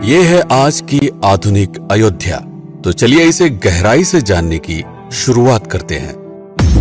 ये है आज की आधुनिक अयोध्या। तो चलिए इसे गहराई से जानने की शुरुआत करते हैं।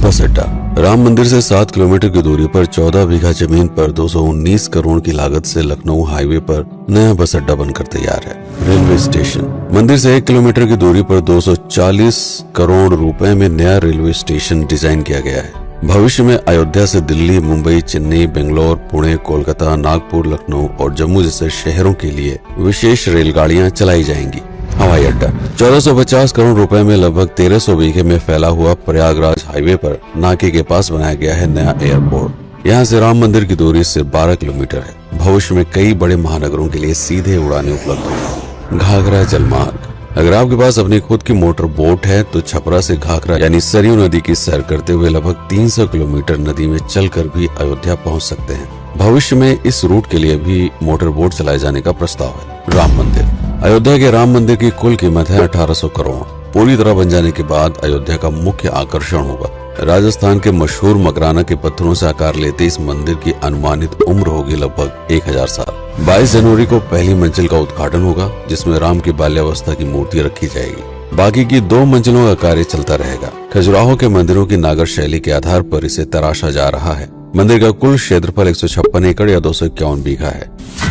बस अड्डा। राम मंदिर से 7 किलोमीटर की दूरी पर 14 बीघा जमीन पर 219 करोड़ की लागत से लखनऊ हाईवे पर नया बस अड्डा बनकर तैयार है। Railway station. मंदिर से 1 किलोमीटर की दूरी पर 240 करोड़ रुपए में नया रेलवे स्टेशन डिजाइन किया गया है। भविष्य में अयोध्या से दिल्ली, मुंबई, चेन्नई, बेंगलोर, पुणे, कोलकाता, नागपुर, लखनऊ और जम्मू जैसे शहरों के लिए विशेष रेलगाड़ियां चलाई जाएंगी। हवाई अड्डा। 1450 करोड़ रुपए में लगभग 1300 बीघे में फैला हुआ प्रयागराज हाईवे पर नाके के पास बनाया गया है नया एयरपोर्ट। यहाँ से राम मंदिर की दूरी सिर्फ 12 किलोमीटर है। भविष्य में कई बड़े महानगरों के लिए सीधे उड़ानें उपलब्ध होंगी। घाघरा जलमार्ग। अगर आपके पास अपनी खुद की मोटर बोट है तो छपरा से घाघरा यानी सरयू नदी की सैर करते हुए लगभग 300 किलोमीटर नदी में चलकर भी अयोध्या पहुंच सकते हैं। भविष्य में इस रूट के लिए भी मोटर बोट चलाए जाने का प्रस्ताव है। राम मंदिर। अयोध्या के राम मंदिर की कुल कीमत है 1800 करोड़। पूरी तरह बन जाने के बाद अयोध्या का मुख्य आकर्षण होगा। राजस्थान के मशहूर मकराना के पत्थरों से आकार लेते इस मंदिर की अनुमानित उम्र होगी लगभग 1000 साल। 22 जनवरी को पहली मंजिल का उद्घाटन होगा, जिसमें राम की बाल्यावस्था की मूर्ति रखी जाएगी। बाकी की 2 मंजिलों का कार्य चलता रहेगा। खजुराहो के मंदिरों की नागर शैली के आधार पर इसे तराशा जा रहा है। मंदिर का कुल क्षेत्रफल 156 एकड़ या 251 बीघा है।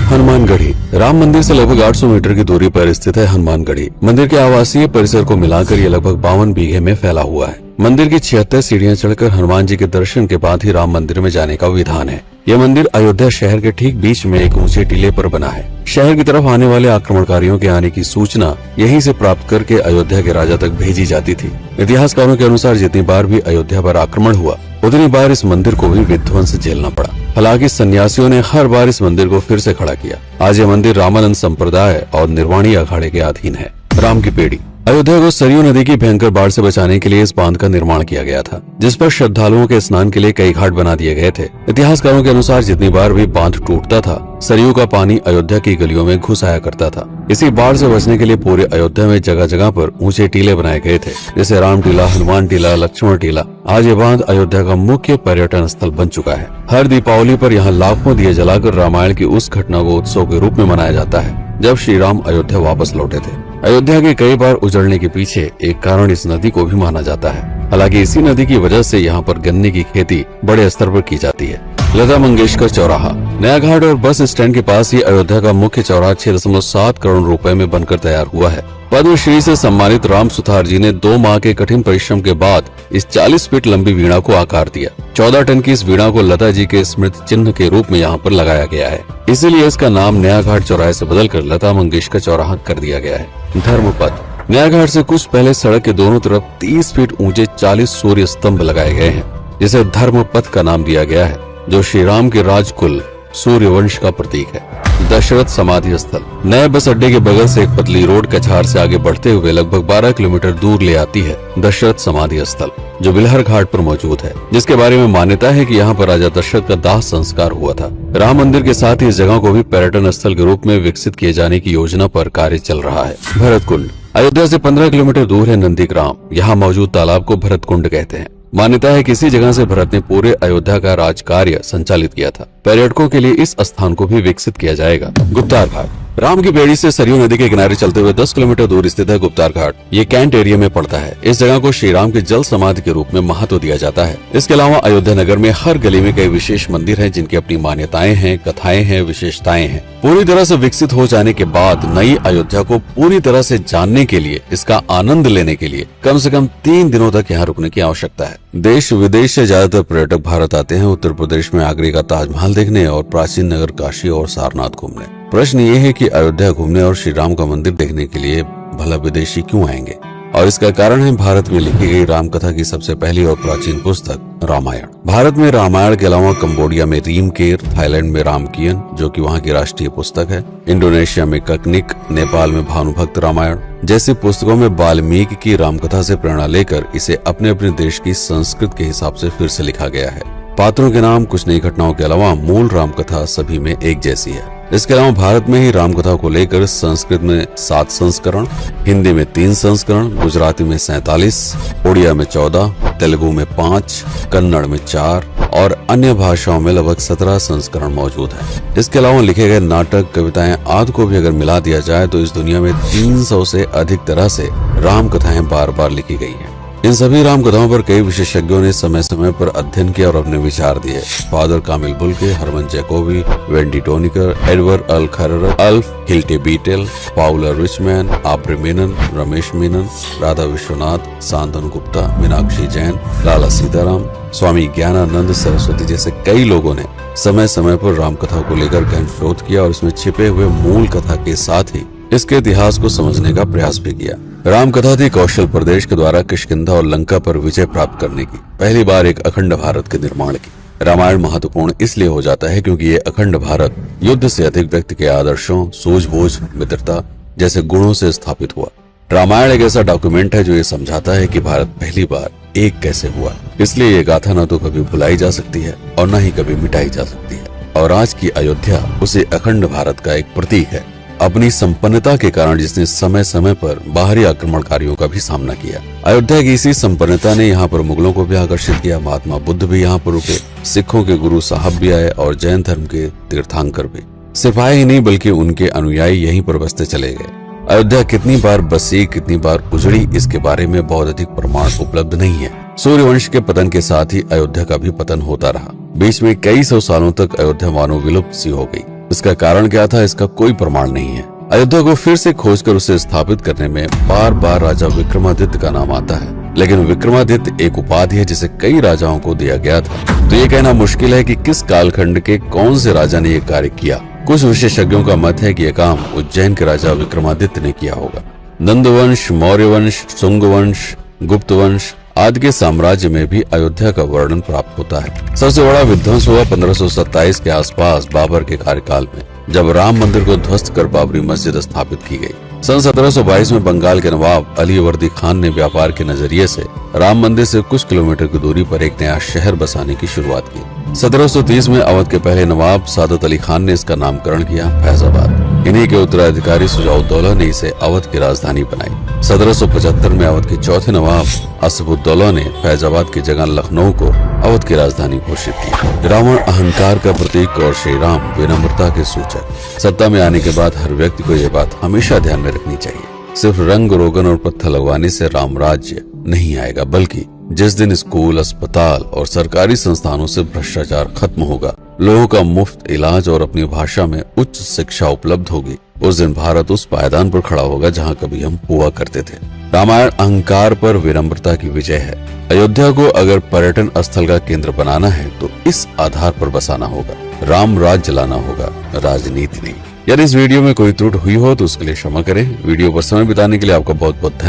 हनुमानगढ़ी। राम मंदिर से लगभग 800 मीटर की दूरी पर स्थित है हनुमानगढ़ी। मंदिर के आवासीय परिसर को मिलाकर ये लगभग 52 बीघे में फैला हुआ है। मंदिर की 76 सीढ़ियां चढ़कर हनुमान जी के दर्शन के बाद ही राम मंदिर में जाने का विधान है। यह मंदिर अयोध्या शहर के ठीक बीच में एक ऊंचे टीले पर बना है। शहर की तरफ आने वाले आक्रमणकारियों के आने की सूचना यहीं से प्राप्त करके अयोध्या के राजा तक भेजी जाती थी। इतिहासकारों के अनुसार जितनी बार भी अयोध्या पर आक्रमण हुआ उतनी बार इस मंदिर को भी विध्वंस झेलना पड़ा। हालांकि सन्यासियों ने हर बार इस मंदिर को फिर से खड़ा किया। आज यह मंदिर रामानंद संप्रदाय और निर्वाणी अखाड़े के अधीन है। राम की पेड़ी। अयोध्या को सरयू नदी की भयंकर बाढ़ से बचाने के लिए इस बांध का निर्माण किया गया था, जिस पर श्रद्धालुओं के स्नान के लिए कई घाट बना दिए गए थे। इतिहासकारों के अनुसार जितनी बार भी बांध टूटता था, सरयू का पानी अयोध्या की गलियों में घुस आया करता था। इसी बाढ़ से बचने के लिए पूरे अयोध्या में जगह जगह पर ऊंचे टीले बनाए गए थे, जैसे राम टीला, हनुमान टीला, लक्ष्मण टीला। आज ये बांध अयोध्या का मुख्य पर्यटन स्थल बन चुका है। हर दीपावली पर यहाँ लाखों दिए जलाकर रामायण की उस घटना को उत्सव के रूप में मनाया जाता है जब श्री राम अयोध्या वापस लौटे थे। अयोध्या के कई बार उजड़ने के पीछे एक कारण इस नदी को भी माना जाता है। हालांकि इसी नदी की वजह से यहाँ पर गन्ने की खेती बड़े स्तर पर की जाती है। लता मंगेशकर चौराहा। नया घाट और बस स्टैंड के पास ही अयोध्या का मुख्य चौराहा 6.7 करोड़ रुपए में बनकर तैयार हुआ है। पद्मश्री से सम्मानित राम सुथार जी ने 2 माह के कठिन परिश्रम के बाद इस 40 फीट लंबी वीणा को आकार दिया। 14 टन की इस वीणा को लता जी के स्मृति चिन्ह के रूप में यहाँ पर लगाया गया है। इसीलिए इसका नाम नया घाट चौराहे से बदलकर लता मंगेशकर चौराहा कर दिया गया है। धर्मपथ। नया घाट से कुछ पहले सड़क के दोनों तरफ 30 फीट ऊंचे 40 सूर्य स्तंभ लगाए गए हैं, जिसे धर्मपथ का नाम दिया गया है, जो श्री राम के राजकुल सूर्यवंश का प्रतीक है। दशरथ समाधि स्थल। नए बस अड्डे के बगल से एक पतली रोड कछार से आगे बढ़ते हुए लगभग 12 किलोमीटर दूर ले आती है दशरथ समाधि स्थल, जो बिलहर घाट पर मौजूद है, जिसके बारे में मान्यता है कि यहाँ पर राजा दशरथ का दाह संस्कार हुआ था। राम मंदिर के साथ ही इस जगह को भी पर्यटन स्थल के रूप में विकसित किए जाने की योजना पर कार्य चल रहा है। भरत कुंड। अयोध्या से 15 किलोमीटर दूर है नंदीग्राम। यहाँ मौजूद तालाब को भरत कुंड कहते हैं। मान्यता है कि इसी जगह से भरत ने पूरे अयोध्या का राज कार्य संचालित किया था। पर्यटकों के लिए इस स्थान को भी विकसित किया जाएगा। गुप्तार घाट। राम की बेड़ी से सरयू नदी के किनारे चलते हुए 10 किलोमीटर दूर स्थित है गुप्तार घाट। ये कैंट एरिया में पड़ता है। इस जगह को श्री राम के जल समाधि के रूप में महत्व दिया जाता है। इसके अलावा अयोध्या नगर में हर गली में कई विशेष मंदिर हैं, जिनकी अपनी मान्यताएं हैं, कथाएं हैं, विशेषताएं हैं। पूरी तरह से विकसित हो जाने के बाद नई अयोध्या को पूरी तरह से जानने के लिए, इसका आनंद लेने के लिए कम से कम 3 दिनों तक यहाँ रुकने की आवश्यकता है। देश विदेश से ज्यादातर पर्यटक भारत आते हैं उत्तर प्रदेश में आगरे का ताजमहल देखने और प्राचीन नगर काशी और सारनाथ घूमने। प्रश्न ये है कि अयोध्या घूमने और श्री राम का मंदिर देखने के लिए भला विदेशी क्यों आएंगे? और इसका कारण है भारत में लिखी गई राम कथा की सबसे पहली और प्राचीन पुस्तक रामायण। भारत में रामायण के अलावा कंबोडिया में रीमकेर, थाईलैंड में रामकियन जो कि वहाँ की राष्ट्रीय पुस्तक है, इंडोनेशिया में ककनिक, नेपाल में भानुभक्त रामायण जैसी पुस्तकों में वाल्मीकि की रामकथा से प्रेरणा लेकर इसे अपने अपने देश की संस्कृत के हिसाब से फिर से लिखा गया है। पात्रों के नाम, कुछ नई घटनाओं के अलावा मूल रामकथा सभी में एक जैसी है। इसके अलावा भारत में ही राम कथा को लेकर संस्कृत में 7 संस्करण, हिंदी में 3 संस्करण, गुजराती में 47, ओडिया में 14, तेलुगु में 5, कन्नड़ में 4 और अन्य भाषाओं में लगभग 17 संस्करण मौजूद है। इसके अलावा लिखे गए नाटक, कविताएं आदि को भी अगर मिला दिया जाए तो इस दुनिया में 300 से अधिक तरह से राम कथाएं बार बार लिखी गई हैं। इन सभी राम कथाओं पर कई विशेषज्ञों ने समय समय पर अध्ययन किया और अपने विचार दिए। Father Camille Bulcke, Hermann Jacobi, Wendy Doniger, Edward अल खरर, Alf Hiltebeitel, Paula Richman, Aubrey Menon, Ramesh Menon, Radha Vishwanath, Shantanu Gupta, Meenakshi Jain, Lala Sitaram, Swami Gyanananda Saraswati जैसे कई लोगों ने समय समय पर राम कथा को लेकर गहन शोध किया और इसमें छिपे हुए मूल कथा के साथ ही इसके इतिहास को समझने का प्रयास भी किया। राम कथा थी कौशल प्रदेश के द्वारा किष्किंधा और लंका पर विजय प्राप्त करने की पहली बार एक अखंड भारत के निर्माण की। रामायण महत्वपूर्ण इसलिए हो जाता है क्योंकि ये अखंड भारत युद्ध से अधिक व्यक्ति के आदर्शों, सूझबूझ, मित्रता जैसे गुणों से स्थापित हुआ। रामायण एक ऐसा डॉक्यूमेंट है जो ये समझाता है कि भारत पहली बार एक कैसे हुआ। इसलिए ये गाथा न तो कभी भुलाई जा सकती है और न ही कभी मिटाई जा सकती है। और आज की अयोध्या उसी अखंड भारत का एक प्रतीक है, अपनी संपन्नता के कारण जिसने समय समय पर बाहरी आक्रमणकारियों का भी सामना किया। अयोध्या की इसी संपन्नता ने यहाँ पर मुगलों को भी आकर्षित किया। महात्मा बुद्ध भी यहाँ पर रुके, सिखों के गुरु साहब भी आए और जैन धर्म के तीर्थंकर भी। सिर्फ आए ही नहीं बल्कि उनके अनुयायी यहीं पर बसते चले गए। अयोध्या कितनी बार बसी, कितनी बार उजड़ी, इसके बारे में बहुत अधिक प्रमाण उपलब्ध नहीं है। सूर्यवंश के पतन के साथ ही अयोध्या का भी पतन होता रहा। बीच में कई सौ सालों तक अयोध्या मानो विलुप्त सी हो गई। इसका कारण क्या था, इसका कोई प्रमाण नहीं है। अयोध्या को फिर से खोजकर उसे स्थापित करने में बार बार राजा विक्रमादित्य का नाम आता है, लेकिन विक्रमादित्य एक उपाधि है जिसे कई राजाओं को दिया गया था। तो ये कहना मुश्किल है कि किस कालखंड के कौन से राजा ने ये कार्य किया। कुछ विशेषज्ञों का मत है कि यह काम उज्जैन के राजा विक्रमादित्य ने किया होगा। नंदवंश, मौर्य वंश, शुंग वंश, गुप्त वंश आदि के साम्राज्य में भी अयोध्या का वर्णन प्राप्त होता है। सबसे बड़ा विध्वंस हुआ 1527 के आसपास बाबर के कार्यकाल में, जब राम मंदिर को ध्वस्त कर बाबरी मस्जिद स्थापित की गई। सन 1722 में बंगाल के नवाब अलीवर्दी खान ने व्यापार के नजरिए से राम मंदिर से कुछ किलोमीटर की दूरी पर एक नया शहर बसाने की शुरुआत की। 1730 में अवध के पहले नवाब सादत अली खान ने इसका नामकरण किया फैजाबाद। इन्हीं के उत्तराधिकारी सुजाउद्दौला ने इसे अवध की राजधानी बनाई। 1775 में अवध के चौथे नवाब असफुद्दौला ने फैजाबाद की जगह लखनऊ को अवध की राजधानी घोषित की। रावण अहंकार का प्रतीक और श्री राम विनम्रता के सूचक। सत्ता में आने के बाद हर व्यक्ति को यह बात हमेशा ध्यान में रखनी चाहिए, सिर्फ रंग रोगन और पत्थर लगवाने से राम राज्य नहीं आएगा, बल्कि जिस दिन स्कूल, अस्पताल और सरकारी संस्थानों से भ्रष्टाचार खत्म होगा, लोगों का मुफ्त इलाज और अपनी भाषा में उच्च शिक्षा उपलब्ध होगी, उस दिन भारत उस पायदान पर खड़ा होगा जहां कभी हम हुआ करते थे। रामायण अहंकार पर विनम्रता की विजय है। अयोध्या को अगर पर्यटन स्थल का केंद्र बनाना है तो इस आधार पर बसाना होगा, राम राज्य लाना होगा, राजनीति नहीं। यदि इस वीडियो में कोई त्रुटि हुई हो तो उसके लिए क्षमा करें। वीडियो पर समय बिताने के लिए आपका बहुत बहुत धन्यवाद।